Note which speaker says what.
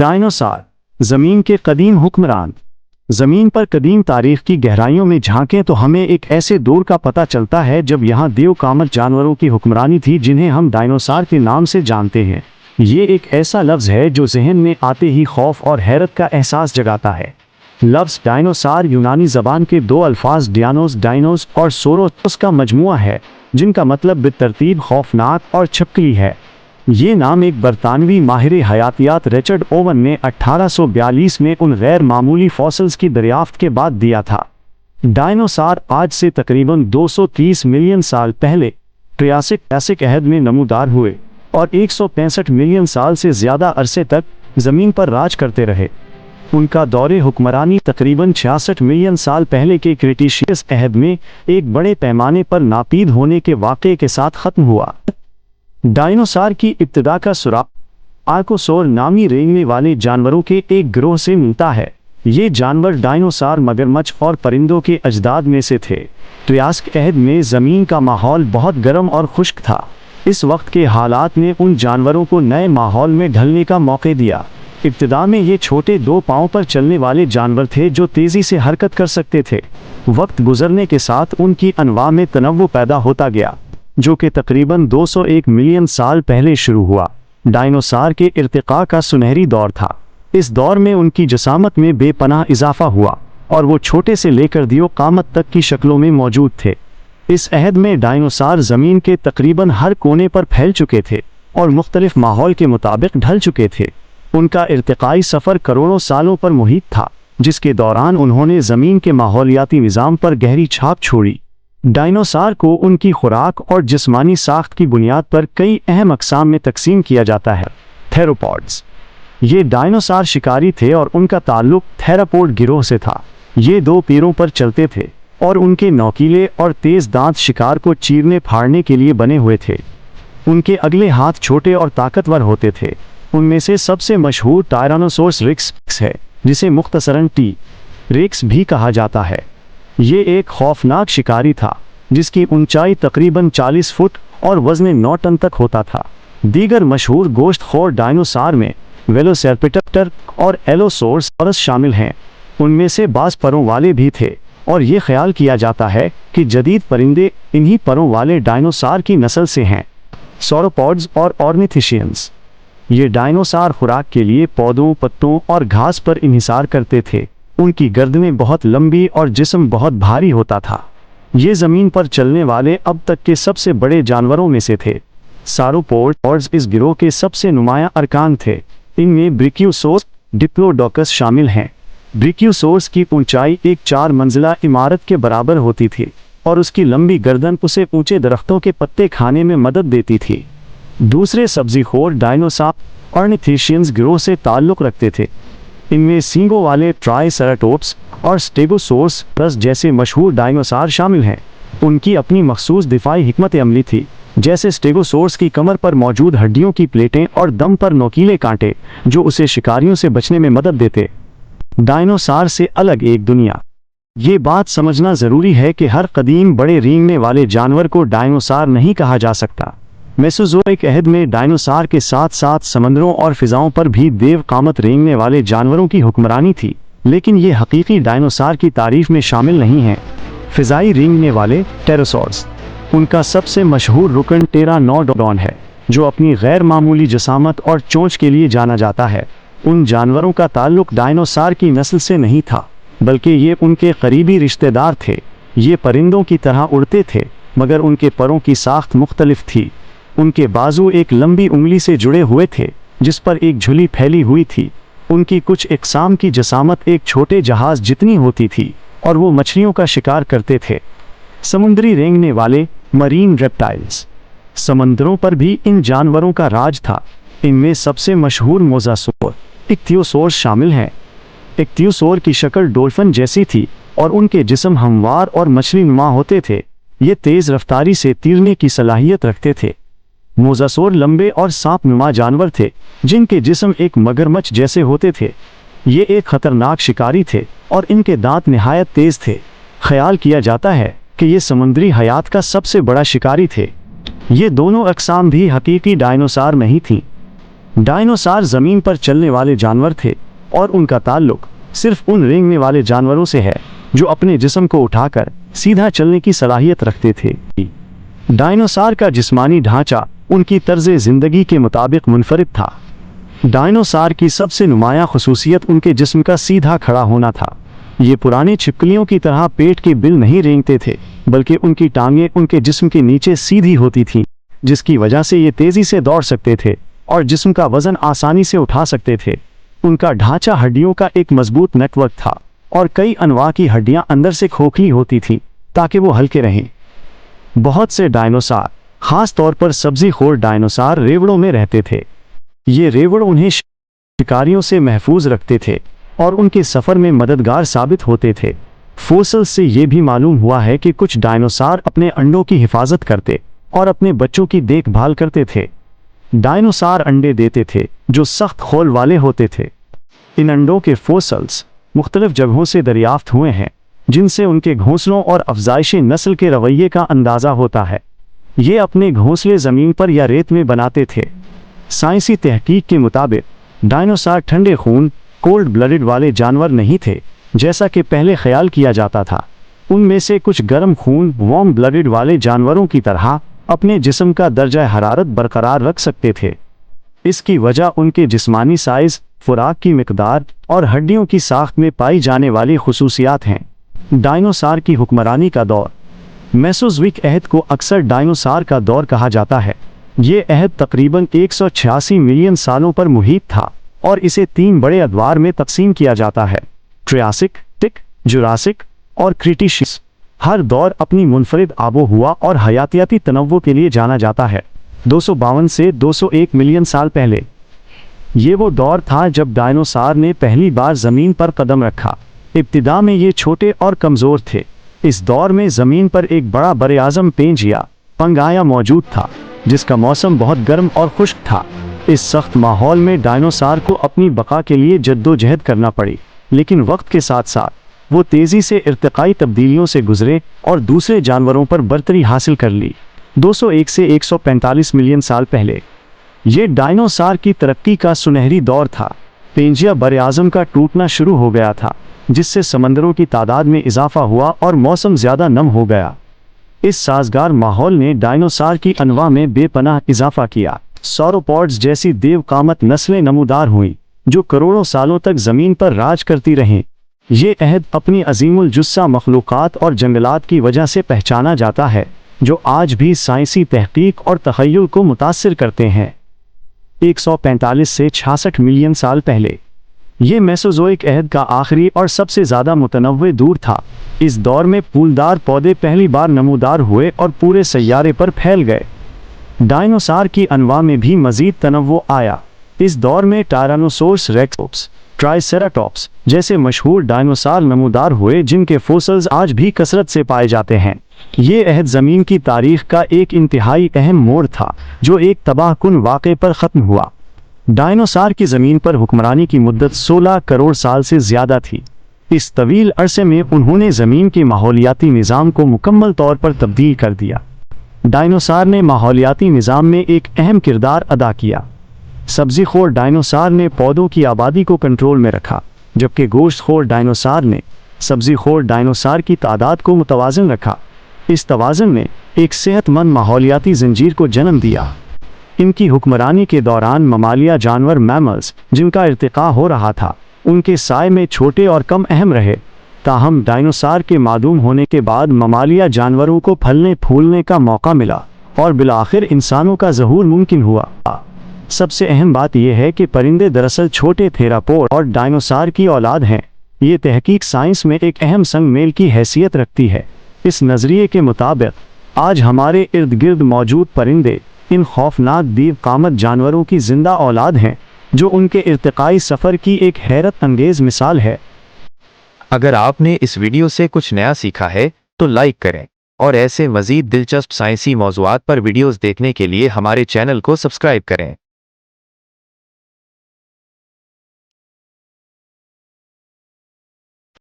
Speaker 1: Dinosaur ज़मीन के कदीम हुक्मरान। ज़मीन पर कदीम तारीख की गहराइयों में झांकें तो हमें एक ऐसे दौर का पता चलता है जब यहाँ देवकामत जानवरों की हुक्मरानी थी जिन्हें हम डायनासोर के नाम से जानते हैं। ये एक ऐसा लफ्ज़ है जो जहन में आते ही खौफ और हैरत का एहसास जगाता है। लफ्ज़ डायनासोर यूनानी ज़बान के दो अल्फाज डायनोस डाइनोस और सोरोस का मजमुआ है, जिनका मतलब बितरतीब खौफनाक और छिपकली है। ये नाम एक बरतानवी माहिर हयातियात रिचर्ड ओवन ने 1842 में उन गैर मामूली फॉसिल्स की दरियाफ्त के बाद दिया था। डायनासोर आज से तकरीबन 230 मिलियन साल पहले ट्रियासिक अहद में नमूदार हुए और 165 मिलियन साल से ज़्यादा अरसे तक ज़मीन पर राज करते रहे। उनका दौरे हुक्मरानी तकरीबन 66 मिलियन साल पहले के क्रिटेशियस अहद में एक बड़े पैमाने पर नापीद होने के वाक़े के साथ ख़त्म हुआ। डायनासोर की इब्तिदा का सुराग आर्कोसौर नामी रेंगने वाले जानवरों के एक गिरोह से मिलता है। ये जानवर डायनासोर मगरमच्छ और परिंदों के अजदाद में से थे। ट्रियासिक अहद में ज़मीन का माहौल बहुत गर्म और खुश्क था। इस वक्त के हालात ने उन जानवरों को नए माहौल में ढलने का मौका दिया। इब्तिदा में ये छोटे दो पाँव पर चलने वाले जानवर थे जो तेज़ी से हरकत कर सकते थे। वक्त गुजरने के साथ उनकी अनवा में तनव्वु पैदा होता गया, जो कि तकरीबन 201 मिलियन साल पहले शुरू हुआ। डायनासोर के इर्तिका का सुनहरी दौर था। इस दौर में उनकी जसामत में बेपनाह इजाफा हुआ और वो छोटे से लेकर दियोकामत तक की शक्लों में मौजूद थे। इस अहद में डायनासोर ज़मीन के तकरीबन हर कोने पर फैल चुके थे और मुख्तलिफ माहौल के मुताबिक ढल चुके थे। उनका इर्तिकाई सफ़र करोड़ों सालों पर मुहित था, जिसके दौरान उन्होंने ज़मीन के माहौलियाती निज़ाम पर गहरी छाप छोड़ी। डायनासोर को उनकी खुराक और जिस्मानी साख्त की बुनियाद पर कई अहम अक़साम में तकसीम किया जाता है। थेरोपॉड्स ये डायनासोर शिकारी थे और उनका ताल्लुक थेरापोड गिरोह से था। ये दो पैरों पर चलते थे और उनके नोकीले और तेज़ दांत शिकार को चीरने फाड़ने के लिए बने हुए थे। उनके अगले हाथ छोटे और ताकतवर होते थे। उनमें से सबसे मशहूर टायरानोसोरस रेक्स है, जिसे मुख्तसरन टी रेक्स भी कहा जाता है। ये एक खौफनाक शिकारी था जिसकी ऊंचाई तकरीबन 40 फुट और वज़न 9 टन तक होता था। दीगर मशहूर गोश्तखोर डायनासोर में वेलोसिराप्टर और एलोसोरस शामिल हैं। उनमें से बाज़ परों वाले भी थे और ये ख्याल किया जाता है कि जदीद परिंदे इन्हीं परों वाले डायनासोर की नस्ल से हैं। सौरोपॉड्स और ऑर्निथिशियंस ये डायनासोर खुराक के लिए पौधों, पत्तों और घास पर इन्हिसार करते थे। उनकी गर्दनें बहुत लंबी और जिस्म बहुत भारी होता था। ये ज़मीन पर चलने वाले अब तक के सबसे बड़े जानवरों में से थे। सारोपोड्स इस गिरोह के सबसे नुमायाँ अरकान थे। इनमें ब्रिकियोसोर्स, डिप्लोडोकस शामिल हैं। ब्रिकियोसोर्स की ऊंचाई एक 4 मंजिला इमारत के बराबर होती थी और उसकी लंबी गर्दन उसे ऊंचे दरख्तों के पत्ते खाने में मदद देती थी। दूसरे सब्ज़ीखोर डायनासोर ऑर्निथिशियंस गिरोह से ताल्लुक़ रखते थे। इनमें सींगों वाले ट्राइसेराटोप्स और स्टेगोसोरस जैसे मशहूर डायनासोर शामिल हैं। उनकी अपनी मखसूस दिफाई हिकमत अमली थी, जैसे स्टेगोसोरस की कमर पर मौजूद हड्डियों की प्लेटें और दम पर नोकीले कांटे, जो उसे शिकारियों से बचने में मदद देते। डायनासोर से अलग एक दुनिया। ये बात समझना ज़रूरी है कि हर कदीम बड़े रेंगने वाले जानवर को डायनासोर नहीं कहा जा सकता। मेसोज़ोइक अहद में डायनासोर के साथ साथ समंदरों और फिज़ाओं पर भी देवकामत रेंगने वाले जानवरों की हुक्मरानी थी, लेकिन ये हकीकी डायनासोर की तारीफ में शामिल नहीं हैं। फ़िज़ाई रेंगने वाले टेरोसॉर्स, उनका सबसे मशहूर रुकन टेरानोडोन है, जो अपनी गैर मामूली जसामत और चोंच के लिए जाना जाता है। उन जानवरों का ताल्लुक डायनासोर की नस्ल से नहीं था, बल्कि ये उनके करीबी रिश्तेदार थे। ये परिंदों की तरह उड़ते थे, मगर उनके परों की साख्त मुख्तलिफ थी। उनके बाजू एक लंबी उंगली से जुड़े हुए थे, जिस पर एक झुली फैली हुई थी। उनकी कुछ इक़साम की जसामत एक छोटे जहाज़ जितनी होती थी और वो मछलियों का शिकार करते थे। समुद्री रेंगने वाले मरीन रेप्टाइल्स, समंदरों पर भी इन जानवरों का राज था। इनमें सबसे मशहूर मोज़ासौर इक्थियोसोर शामिल हैं। इक्थियोसोर की शक्ल डॉल्फिन जैसी थी और उनके जिस्म हमवार और मछली नुमा होते थे। ये तेज़ रफ्तारी से तीरने की सलाहियत रखते थे। मोज़ासौर लंबे और सांप नुमा जानवर थे, जिनके जिस्म एक मगरमच्छ जैसे होते थे। ये एक ख़तरनाक शिकारी थे और इनके दांत निहायत तेज़ थे। ख्याल किया जाता है कि ये समुद्री हयात का सबसे बड़ा शिकारी थे। ये दोनों अक़साम भी हकीकी डायनासोर नहीं थीं। डायनासोर जमीन पर चलने वाले जानवर थे और उनका ताल्लुक सिर्फ उन रेंगने वाले जानवरों से है जो अपने जिस्म को उठाकर सीधा चलने की सलाहियत रखते थे। डायनासोर का जिस्मानी ढांचा उनकी तर्ज जिंदगी के मुताबिक मुनफरिद था। डायनासोर की सबसे नुमायां खुसूसियत उनके जिस्म का सीधा खड़ा होना था। ये पुराने छिपकलियों की तरह पेट के बिल नहीं रेंगते थे, बल्कि उनकी टांगें उनके जिस्म के नीचे सीधी होती थीं, जिसकी वजह से ये तेजी से दौड़ सकते थे और जिस्म का वजन आसानी से उठा सकते थे। उनका ढांचा हड्डियों का एक मजबूत नेटवर्क था और कई अनवा की हड्डियां अंदर से खोखली होती थीं ताकि वो हल्के रहें। बहुत से डायनासोर, खास तौर पर सब्जीखोर डायनासोर, रेवड़ों में रहते थे। ये रेवड़ उन्हें शिकारियों से महफूज रखते थे और उनके सफ़र में मददगार साबित होते थे। फोसिल से ये भी मालूम हुआ है कि कुछ डायनासोर अपने अंडों की हिफाजत करते और अपने बच्चों की देखभाल करते थे। डायनासोर अंडे देते थे जो सख्त खोल वाले होते थे। इन अंडों के फोसिल्स मुख्तलिफ जगहों से दरियाफ्त हुए हैं, जिनसे उनके घोंसलों और अफजाइश नस्ल के रवैये का अंदाज़ा होता है। ये अपने घोंसले ज़मीन पर या रेत में बनाते थे। साइंसी तहकीक के मुताबिक डायनासोर ठंडे खून, कोल्ड ब्लडेड वाले जानवर नहीं थे जैसा कि पहले ख्याल किया जाता था। उनमें से कुछ गर्म खून, वार्म ब्लडेड वाले जानवरों की तरह अपने जिस्म का दर्जा हरारत बरकरार रख सकते थे। इसकी वजह उनके जिस्मानी साइज, खुराक की मिकदार और हड्डियों की साख्त में पाई जाने वाली खुसूसियात हैं। डायनासोर की हुक्मरानी का दौर। मेसोज़ोइक अहद को अक्सर डायनासोर का दौर कहा जाता है। ये अहद तकरीबन 186 मिलियन सालों पर मुहित था और इसे 3 बड़े अदवार में तकसीम किया जाता है: ट्रियासिक, टिक, जुरासिक और क्रीटेशियस। हर दौर अपनी मुनफरिद आबो हुआ और हयातियाती तनव्वु के लिए जाना जाता है। 252 से 201 मिलियन साल पहले ये वो दौर था जब डायनासोर ने पहली बार ज़मीन पर कदम रखा। इब्तिदा में ये छोटे और कमज़ोर थे। इस दौर में ज़मीन पर एक बड़ा बरे-आज़म पेंजिया पंगाया मौजूद था, जिसका मौसम बहुत गर्म और खुश्क था। इस सख्त माहौल में डायनासोर को अपनी बका के लिए जद्दोजहद करना पड़ी, लेकिन वक्त के साथ साथ वो तेज़ी से इर्तिकाई तब्दीलियों से गुजरे और दूसरे जानवरों पर बरतरी हासिल कर ली। 201 से 145 मिलियन साल पहले ये डायनासोर की तरक्की का सुनहरी दौर था। पेंजिया बरे-आज़म का टूटना शुरू हो गया था, जिससे समंदरों की तादाद में इजाफा हुआ और मौसम ज़्यादा नम हो गया। इस साजगार माहौल ने डायनासोर की अनवा में बेपनाह इजाफा किया। सौरोपॉड्स जैसी देवकामत नस्लें नमूदार हुईं, जो करोड़ों सालों तक ज़मीन पर राज करती रहें। ये अहद अपनी अजीमुल जुस्सा मखलूक़ात और जंगलात की वजह से पहचाना जाता है, जो आज भी साइंसी तहकीक और तख़य्युल को मुतासिर करते हैं। 145 से 66 मिलियन साल पहले ये मेसोज़ोइक अहद का आखिरी और सबसे ज़्यादा मुतनव्वे दूर था। इस दौर में फूलदार पौधे पहली बार नमूदार हुए और पूरे सैयारे पर फैल गए। डायनासोर की अनवा में भी मज़ीद तनव्वु आया। इस दौर में टायरानोसोरस रेक्स, ट्राइसेराटॉप्स जैसे मशहूर डायनासोर नमूदार हुए, जिनके फोसिल्स आज भी कसरत से पाए जाते हैं। ये अहद ज़मीन की तारीख़ का एक इंतहाई अहम मोड़ था, जो एक तबाहकुन वाक़े पर ख़त्म हुआ। डायनासोर की ज़मीन पर हुक्मरानी की मुद्दत 16 करोड़ साल से ज़्यादा थी। इस तवील अरसे में उन्होंने ज़मीन के माहौलियाती निज़ाम को मुकम्मल तौर पर तब्दील कर दिया। डायनासोर ने माहौलियाती निज़ाम में एक अहम किरदार अदा किया। सब्ज़ीखोर डायनासोर ने पौधों की आबादी को कंट्रोल में रखा, जबकि गोश्तखोर डायनासोर ने सब्ज़ीखोर डायनासोर की तादाद को मुतवाज़न रखा। इस तवाज़ुन ने एक सेहतमंद माहौलियाती ज़ंजीर को जन्म दिया। इनकी हुक्मरानी के दौरान ममालिया जानवर, मैमल्स, जिनका इर्तिका हो रहा था, उनके साए में छोटे और कम अहम रहे। ताहम डायनासोर के मादूम होने के बाद ममालिया जानवरों को फलने फूलने का मौका मिला और बिलाखिर इंसानों का ज़हूर मुमकिन हुआ। सबसे अहम बात यह है कि परिंदे दरअसल छोटे थेरापोड और डायनासोर की औलाद हैं। ये तहकीक साइंस में एक अहम संग मेल की हैसियत रखती है। इस नज़रिए के मुताबिक आज हमारे इर्द गिर्द मौजूद परिंदे इन खौफनाक दीवकामत जानवरों की जिंदा औलाद हैं, जो उनके इर्तिकाई सफ़र की एक हैरत अंगेज़ मिसाल है।
Speaker 2: अगर आपने इस वीडियो से कुछ नया सीखा है तो लाइक करें और ऐसे मज़ीद दिलचस्प साइंसी मौज़ूआत पर वीडियोज़ देखने के लिए हमारे चैनल को सब्सक्राइब करें।